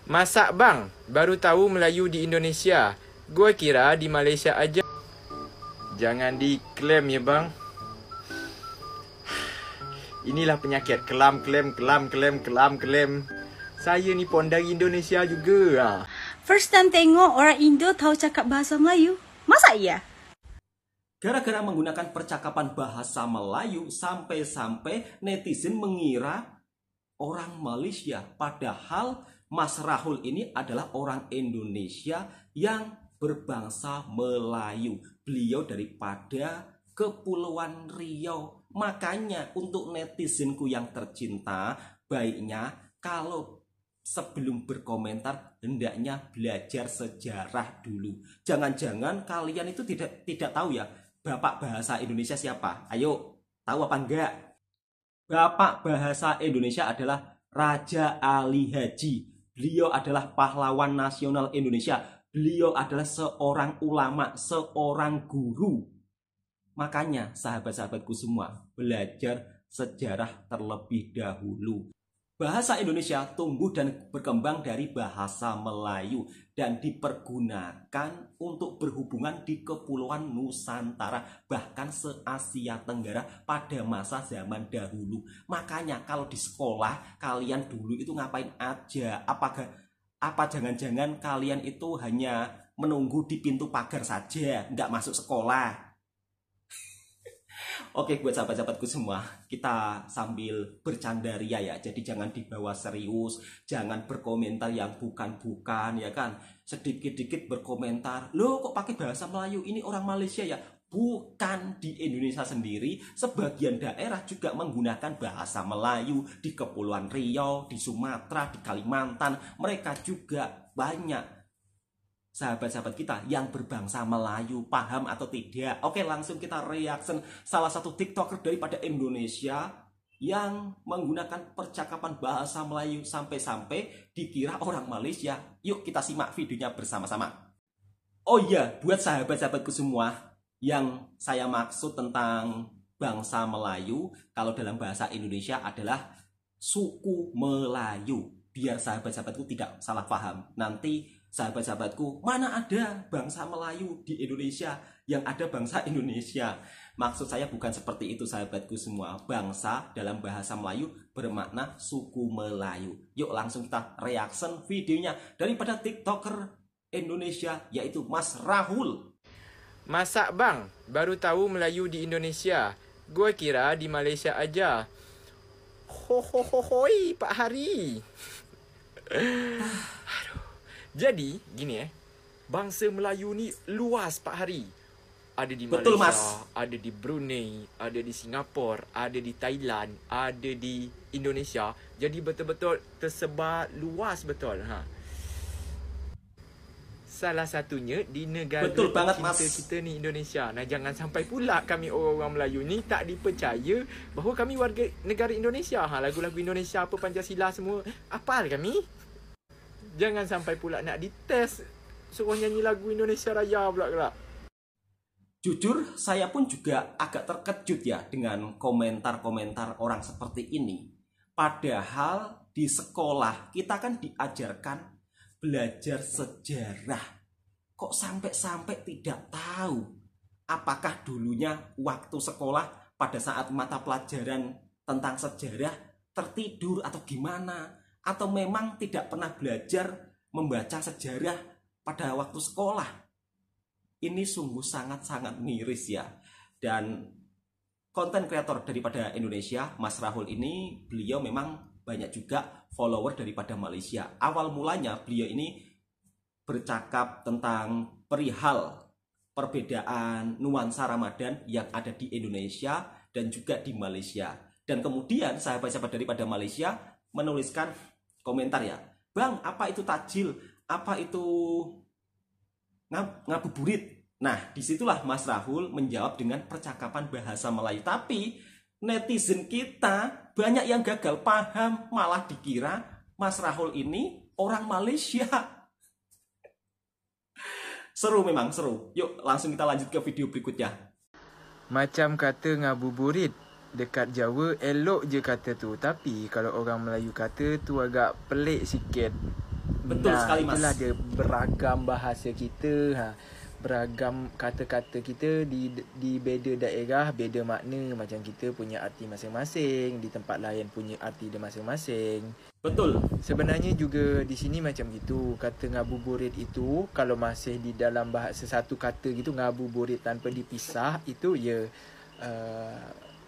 Masak bang, baru tahu Melayu di Indonesia. Gua kira di Malaysia aja. Jangan diklaim ya bang. Inilah penyakit kelam klaim. Saya ni pun dari Indonesia juga. First time tengok orang Indo tahu cakap bahasa Melayu. Masa iya? Gara-gara menggunakan percakapan bahasa Melayu, sampai-sampai netizen mengira orang Malaysia. Padahal Mas Rahul ini adalah orang Indonesia yang berbangsa Melayu. Beliau daripada Kepulauan Riau. Makanya untuk netizenku yang tercinta, baiknya kalau sebelum berkomentar hendaknya belajar sejarah dulu. Jangan-jangan kalian itu tidak tahu ya, Bapak bahasa Indonesia siapa? Ayo, tahu apa enggak? Bapak bahasa Indonesia adalah Raja Ali Haji. Beliau adalah pahlawan nasional Indonesia. Beliau adalah seorang ulama, seorang guru. Makanya sahabat-sahabatku semua, belajar sejarah terlebih dahulu. Bahasa Indonesia tumbuh dan berkembang dari bahasa Melayu dan dipergunakan untuk berhubungan di Kepulauan Nusantara, bahkan se-Asia Tenggara pada masa zaman dahulu. Makanya kalau di sekolah kalian dulu itu ngapain aja? Apa jangan-jangan kalian itu hanya menunggu di pintu pagar saja, nggak masuk sekolah? Oke, buat sahabat-sahabatku semua, kita sambil bercanda ria ya. Jadi jangan dibawa serius, jangan berkomentar yang bukan-bukan ya kan. Sedikit-dikit berkomentar, loh kok pakai bahasa Melayu, ini orang Malaysia ya. Bukan, di Indonesia sendiri, sebagian daerah juga menggunakan bahasa Melayu. Di Kepulauan Riau, di Sumatera, di Kalimantan, mereka juga banyak sahabat-sahabat kita yang berbangsa Melayu. Paham atau tidak? Oke, langsung kita reaction salah satu TikToker daripada Indonesia yang menggunakan percakapan bahasa Melayu sampai-sampai dikira orang Malaysia. Yuk kita simak videonya bersama-sama. Oh iya, buat sahabat-sahabatku semua, yang saya maksud tentang bangsa Melayu kalau dalam bahasa Indonesia adalah suku Melayu. Biar sahabat-sahabatku tidak salah paham. Nanti sahabat-sahabatku, mana ada bangsa Melayu di Indonesia, yang ada bangsa Indonesia. Maksud saya bukan seperti itu sahabatku semua. Bangsa dalam bahasa Melayu bermakna suku Melayu. Yuk langsung kita reaction videonya daripada TikToker Indonesia, yaitu Mas Rahul. Masak bang, baru tahu Melayu di Indonesia. Gua kira di Malaysia aja. Hohohohoi Pak Hari. Aduh. Jadi gini bangsa Melayu ni luas Pak Hari. Ada di Malaysia, betul, Mas. Ada di Brunei, ada di Singapura, ada di Thailand, ada di Indonesia. Jadi betul-betul tersebar luas betul. Salah satunya di negara betul banget, Mas. kita ni Indonesia. Nah, jangan sampai pula kami orang-orang Melayu ni tak dipercaya bahawa kami warga negara Indonesia. Lagu-lagu Indonesia apa Pancasila semua hafal kami. Jangan sampai pula nak dites suruh nyanyi lagu Indonesia Raya pula kelak. Jujur, saya pun juga agak terkejut ya dengan komentar-komentar orang seperti ini. Padahal di sekolah kita kan diajarkan belajar sejarah. Kok sampai-sampai tidak tahu apakah dulunya waktu sekolah pada saat mata pelajaran tentang sejarah tertidur atau gimana? Atau memang tidak pernah belajar membaca sejarah pada waktu sekolah? Ini sungguh sangat-sangat miris ya. Dan konten kreator daripada Indonesia, Mas Rahul ini, beliau memang banyak juga follower daripada Malaysia. Awal mulanya beliau ini bercakap tentang perihal perbedaan nuansa Ramadan yang ada di Indonesia dan juga di Malaysia. Dan kemudian sahabat-sahabat daripada Malaysia menuliskan komentar ya, bang, apa itu takjil, apa itu ngabuburit. Nah, disitulah Mas Rahul menjawab dengan percakapan bahasa Melayu. Tapi netizen kita banyak yang gagal paham, malah dikira Mas Rahul ini orang Malaysia. Seru, memang seru. Yuk langsung kita lanjut ke video berikutnya. Macam kata ngabuburit, dekat Jawa elok je kata tu. Tapi kalau orang Melayu kata tu agak pelik sikit. Betul sekali, Mas. Itulah dia beragam bahasa kita. Beragam kata-kata kita di beza daerah, beza makna. Macam kita punya arti masing-masing, di tempat lain punya arti dia masing-masing. Betul. Sebenarnya juga di sini macam gitu. Kata ngabuburit itu kalau masih di dalam bahasa satu kata gitu, ngabuburit tanpa dipisah, itu ya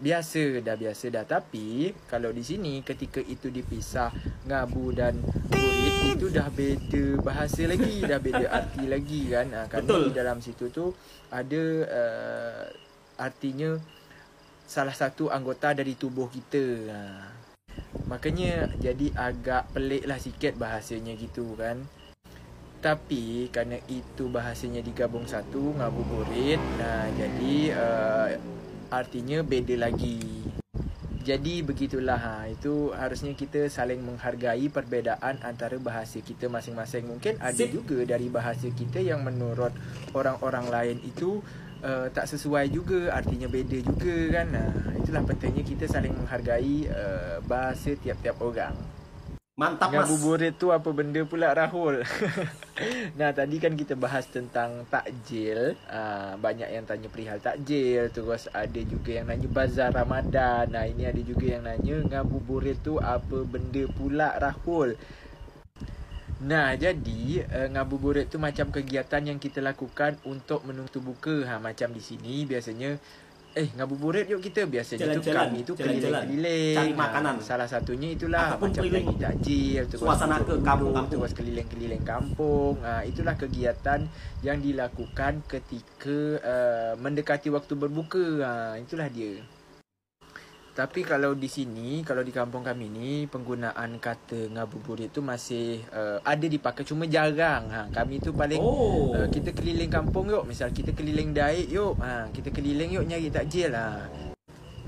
biasa dah. Tapi kalau di sini ketika itu dipisah, ngabu dan burit, itu dah beda bahasa lagi, dah beda arti lagi kan. Kerana Betul. di dalam situ tu ada artinya salah satu anggota dari tubuh kita. Makanya jadi agak pelik lah sikit bahasanya gitu kan. Tapi kerana itu bahasanya digabung satu, ngabuburit, jadi artinya beza lagi. Jadi begitulah. Itu harusnya kita saling menghargai perbezaan antara bahasa kita masing-masing. Mungkin ada juga dari bahasa kita yang menurut orang-orang lain itu tak sesuai juga, artinya beza juga kan. Itulah pentingnya kita saling menghargai bahasa tiap-tiap orang. Mantap, Mas. Ngabuburit tu apa benda pula, Rahul? Nah, tadi kan kita bahas tentang takjil. Banyak yang tanya perihal takjil. Terus ada juga yang nanya bazar Ramadan. Nah, ini ada juga yang nanya ngabuburit tu apa benda pula, Rahul? Nah, jadi ngabuburit tu macam kegiatan yang kita lakukan untuk menunggu buka. Macam di sini biasanya ngabuburit yuk kita. Biasanya tu kami tu keliling-keliling, cari makanan. Salah satunya itulah Ataupun macam keliling lagi takjil, suasana ke kampung-kampung. terus keliling-keliling kampung. Itulah kegiatan yang dilakukan ketika mendekati waktu berbuka. Itulah dia. Tapi kalau di sini, kalau di kampung kami ni, penggunaan kata ngabuburit tu masih ada dipakai, cuma jarang. Kami tu paling kita keliling kampung yuk. Misal kita keliling Daik yuk. Kita keliling yuk nyari takjil.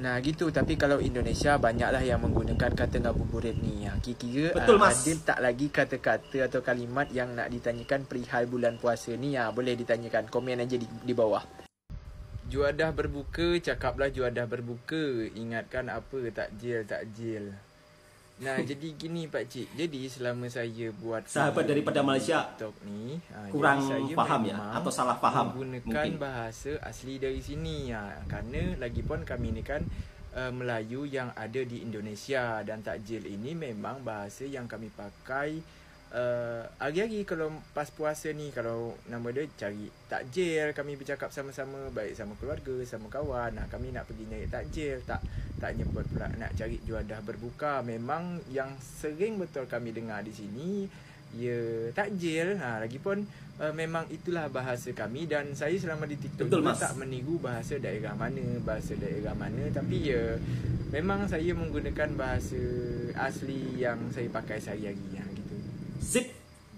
Nah gitu. Tapi kalau Indonesia banyaklah yang menggunakan kata ngabuburit ni. Kira-kira Betul, Mas. ada tak lagi kata-kata atau kalimat yang nak ditanyakan perihal bulan puasa ni? Boleh ditanyakan. Komen aja di bawah. Juadah berbuka, cakaplah juadah berbuka. Ingatkan apa takjil. Nah, jadi gini Pak Cik. Jadi selama saya buat Sahabat daripada Malaysia TikTok ni, kurang saya faham ya, atau salah faham menggunakan mungkin bahasa asli dari sini. Kerana lagipun kami ni kan Melayu yang ada di Indonesia. Dan takjil ini memang bahasa yang kami pakai hari-hari kalau pas puasa ni. Kalau nama dia cari takjil, kami bercakap sama-sama, baik sama keluarga, sama kawan. Kami nak pergi nyari takjil, tak nyebut pula nak cari juadah berbuka. Memang yang sering betul kami dengar di sini ya takjil. Lagipun memang itulah bahasa kami. Dan saya selama di TikTok Betul, juga Mas. tak meniru bahasa daerah mana. Tapi ya memang saya menggunakan bahasa asli yang saya pakai sehari-hari. Sip.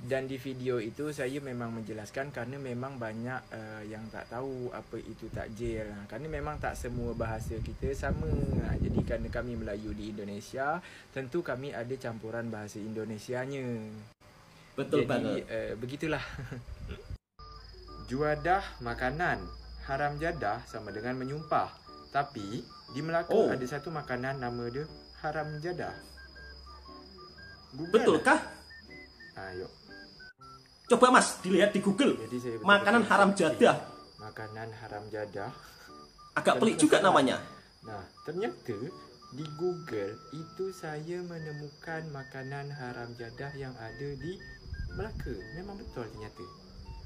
Dan di video itu saya memang menjelaskan kerana memang banyak yang tak tahu apa itu takjil. Kerana memang tak semua bahasa kita sama. Jadi kerana kami Melayu di Indonesia, tentu kami ada campuran bahasa Indonesianya. Betul Jadi banget. begitulah. Juadah makanan, haram jadah sama dengan menyumpah. Tapi di Melaka ada satu makanan nama dia haram jadah. Google Betulkah? Yuk. Coba Mas dilihat di Google. Jadi saya Makanan haram jadah. Makanan haram jadah. Agak pelik juga namanya. Nah, ternyata di Google itu saya menemukan makanan haram jadah yang ada di Melaka. Memang betul ternyata.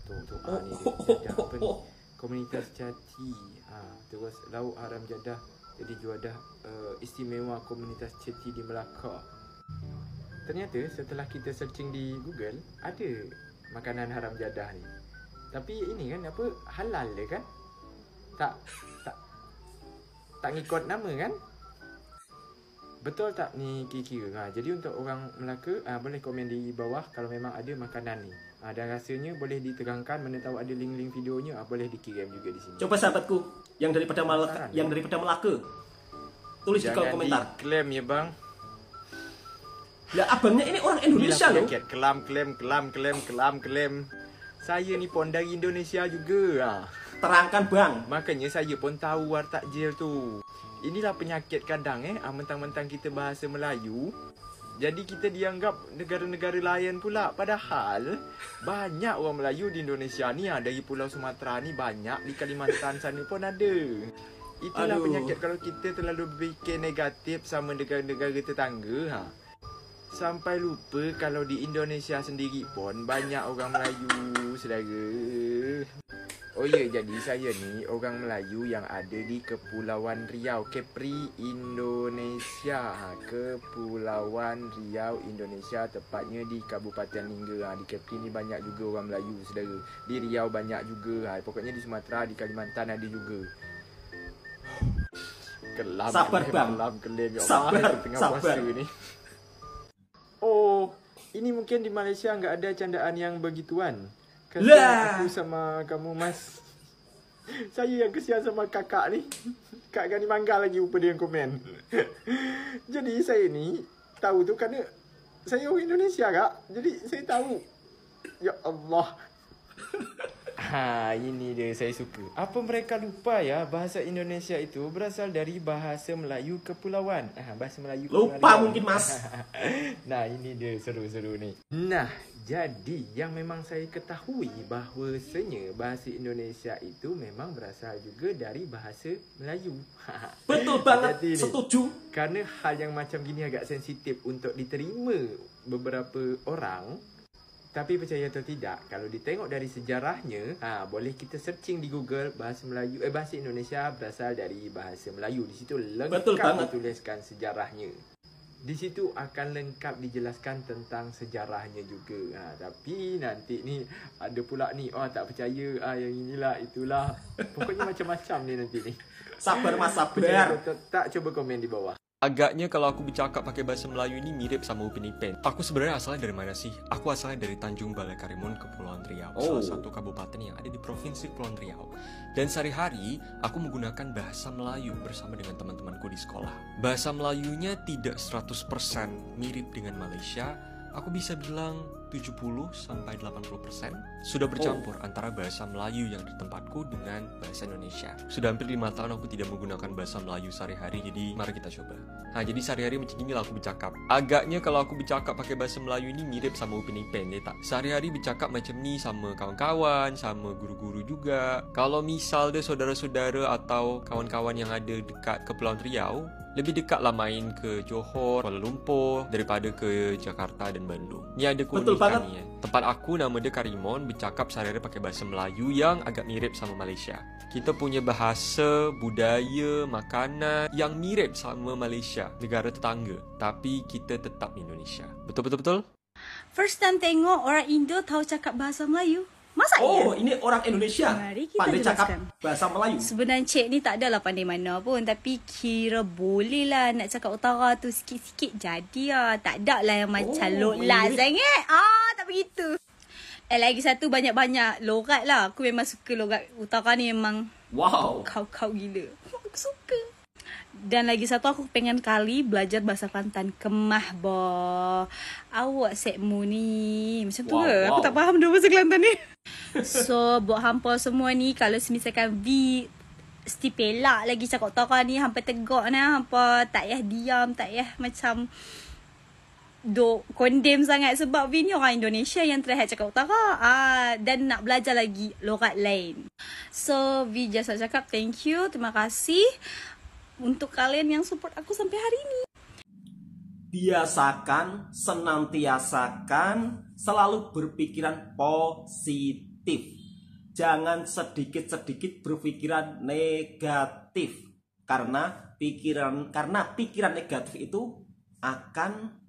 Tuh ni dia. Jadah apa ni? Komunitas Cati. Terus lauk haram jadah jadi juadah istimewa komunitas Cati di Melaka. Ternyata setelah kita searching di Google, ada makanan haram jadah ni. Tapi ini kan apa, halal dia kan? Tak ngikut nama kan? Betul tak ni kira-kira? Jadi untuk orang Melaka, boleh komen di bawah kalau memang ada makanan ni. Dan rasanya boleh diterangkan, mana tahu ada link-link videonya, boleh dikirim juga di sini. Coba sahabatku yang daripada Melaka, tulis di kolom komentar. Jangan diklaim ya bang. Lah abangnya ini orang Indonesia loh. Kelam. Saya ni pun dari Indonesia juga. Terangkan bang. Makanya saya pun tahu war takjil tu. Inilah penyakit kadang mentang-mentang kita bahasa Melayu, Jadi kita dianggap negara-negara lain pula. Padahal banyak orang Melayu di Indonesia ni. Dari Pulau Sumatera ni banyak. Di Kalimantan sana pun ada. Itulah penyakit kalau kita terlalu berfikir negatif sama negara-negara tetangga. Sampai lupa kalau di Indonesia sendiri pun banyak orang Melayu, saudara. Oh ya, jadi saya ni orang Melayu yang ada di Kepulauan Riau, Kepri, Indonesia. Kepulauan Riau, Indonesia, tepatnya di Kabupaten Lingga. Di Kepri ni banyak juga orang Melayu, saudara. Di Riau banyak juga. Pokoknya di Sumatera, di Kalimantan ada juga. Kelam, sabar kelam, bang, kelam, kelam. Ya sabar, Allah, tengah sabar. puasa ni. Oh, ini mungkin di Malaysia enggak ada candaan yang begituan. Kasihan aku sama kamu, Mas. Saya yang kesian sama kakak ni. Kak Gani mangga lagi rupa dia yang komen. Jadi saya ni tahu tu kerana saya orang Indonesia, Kak. Jadi saya tahu. Ya Allah. Ini dia saya suka. Apa mereka lupa ya, bahasa Indonesia itu berasal dari bahasa Melayu Kepulauan. Bahasa Melayu Lupa Kepulauan. mungkin, Mas. Nah, ini dia seru-seru ni. Nah, jadi yang memang saya ketahui bahawasanya bahasa Indonesia itu memang berasal juga dari bahasa Melayu. Betul banget, Jadi, setuju. Karena hal yang macam gini agak sensitif untuk diterima beberapa orang. Tapi percaya atau tidak, kalau ditengok dari sejarahnya, boleh kita searching di Google bahasa Melayu, bahasa Indonesia berasal dari bahasa Melayu. Di situ lengkap dituliskan sejarahnya. Di situ akan lengkap dijelaskan tentang sejarahnya juga. Tapi nanti ni ada pula ni, tak percaya, yang inilah itulah. Pokoknya macam-macam ni nanti ni. Sabar Mas, sabar. Tak coba komen di bawah. Agaknya kalau aku bercakap pakai bahasa Melayu ini mirip sama Upin Ipin. Aku sebenarnya asalnya dari mana sih? Aku asalnya dari Tanjung Balai Karimun, Kepulauan Riau. Salah satu kabupaten yang ada di Provinsi Kepulauan Riau. Dan sehari-hari aku menggunakan bahasa Melayu bersama dengan teman-temanku di sekolah. Bahasa Melayunya tidak 100% mirip dengan Malaysia. Aku bisa bilang 70-80% sudah bercampur antara bahasa Melayu yang di tempatku dengan bahasa Indonesia. Sudah hampir 5 tahun aku tidak menggunakan bahasa Melayu sehari-hari, jadi mari kita coba. Jadi sehari-hari macam inilah aku bercakap. Agaknya kalau aku bercakap pakai bahasa Melayu ini mirip sama Upin Ipin, ya tak? Sehari-hari bercakap macam ni sama kawan-kawan, sama guru-guru juga. Kalau misal deh saudara-saudara atau kawan-kawan yang ada dekat Kepulauan Riau, lebih dekatlah main ke Johor, Kuala Lumpur daripada ke Jakarta dan Bandung. Ni ada keunikan ni. Tempat aku nama dia Karimun, bercakap sehari-hari pakai bahasa Melayu yang agak mirip sama Malaysia. Kita punya bahasa, budaya, makanan yang mirip sama Malaysia, negara tetangga. Tapi kita tetap Indonesia. Betul-betul? First time tengok orang Indo tahu cakap bahasa Melayu. Masa ya? Ini orang Indonesia Mari kita pandai cakap jelaskan. bahasa Melayu. Sebenarnya Cik ni tak adalah pandai mana pun. Tapi kira boleh lah nak cakap utara tu sikit-sikit jadi lah. Tak ada lah yang macam lolat sangat. Tak begitu. Lagi satu banyak-banyak logat lah. Aku memang suka logat utara ni memang. Wow. Kau gila. Aku suka. Dan lagi satu aku pengen kali belajar bahasa Kelantan. Kemah boh. Awak sekmu ni. Macam tu ke? Aku tak faham dua bahasa Kelantan ni. So buat hampa semua ni, kalau misalkan V stipelak lagi cakap utara ni, hampa tegak nah, hampa tak payah diam, tak payah macam duk condemn sangat. Sebab V ni orang Indonesia yang try cakap utara, dan nak belajar lagi logat lain. So V just cakap thank you, terima kasih untuk kalian yang support aku sampai hari ini. Biasakan, senantiasakan selalu berpikiran positif. Jangan sedikit-sedikit berpikiran negatif. Karena pikiran negatif itu akan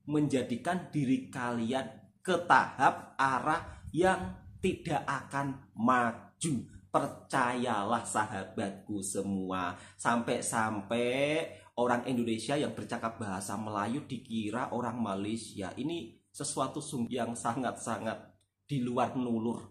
menjadikan diri kalian ke tahap arah yang tidak akan maju. Percayalah sahabatku semua. Sampai-sampai orang Indonesia yang bercakap bahasa Melayu dikira orang Malaysia. Ini sesuatu yang sangat-sangat di luar nurul.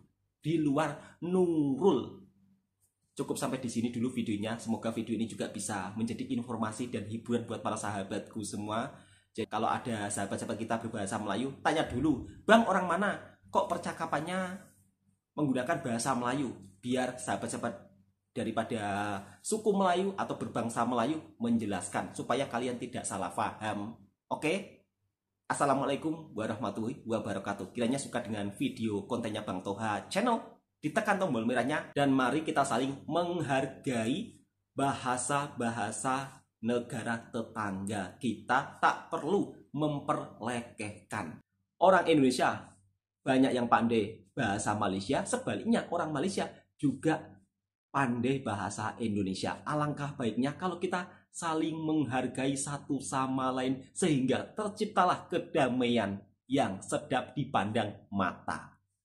Cukup sampai di sini dulu videonya. Semoga video ini juga bisa menjadi informasi dan hiburan buat para sahabatku semua. Jadi kalau ada sahabat-sahabat kita berbahasa Melayu, tanya dulu, "Bang, orang mana? Kok percakapannya menggunakan bahasa Melayu?" Biar sahabat-sahabat daripada suku Melayu atau berbangsa Melayu menjelaskan supaya kalian tidak salah paham. Oke? Assalamualaikum warahmatullahi wabarakatuh. Kiranya suka dengan video kontennya Bang Toha Channel, ditekan tombol merahnya, dan mari kita saling menghargai bahasa-bahasa negara tetangga kita. Tak perlu memperlekehkan. Orang Indonesia banyak yang pandai bahasa Malaysia, sebaliknya orang Malaysia juga pandai bahasa Indonesia. Alangkah baiknya kalau kita saling menghargai satu sama lain sehingga terciptalah kedamaian yang sedap dipandang mata.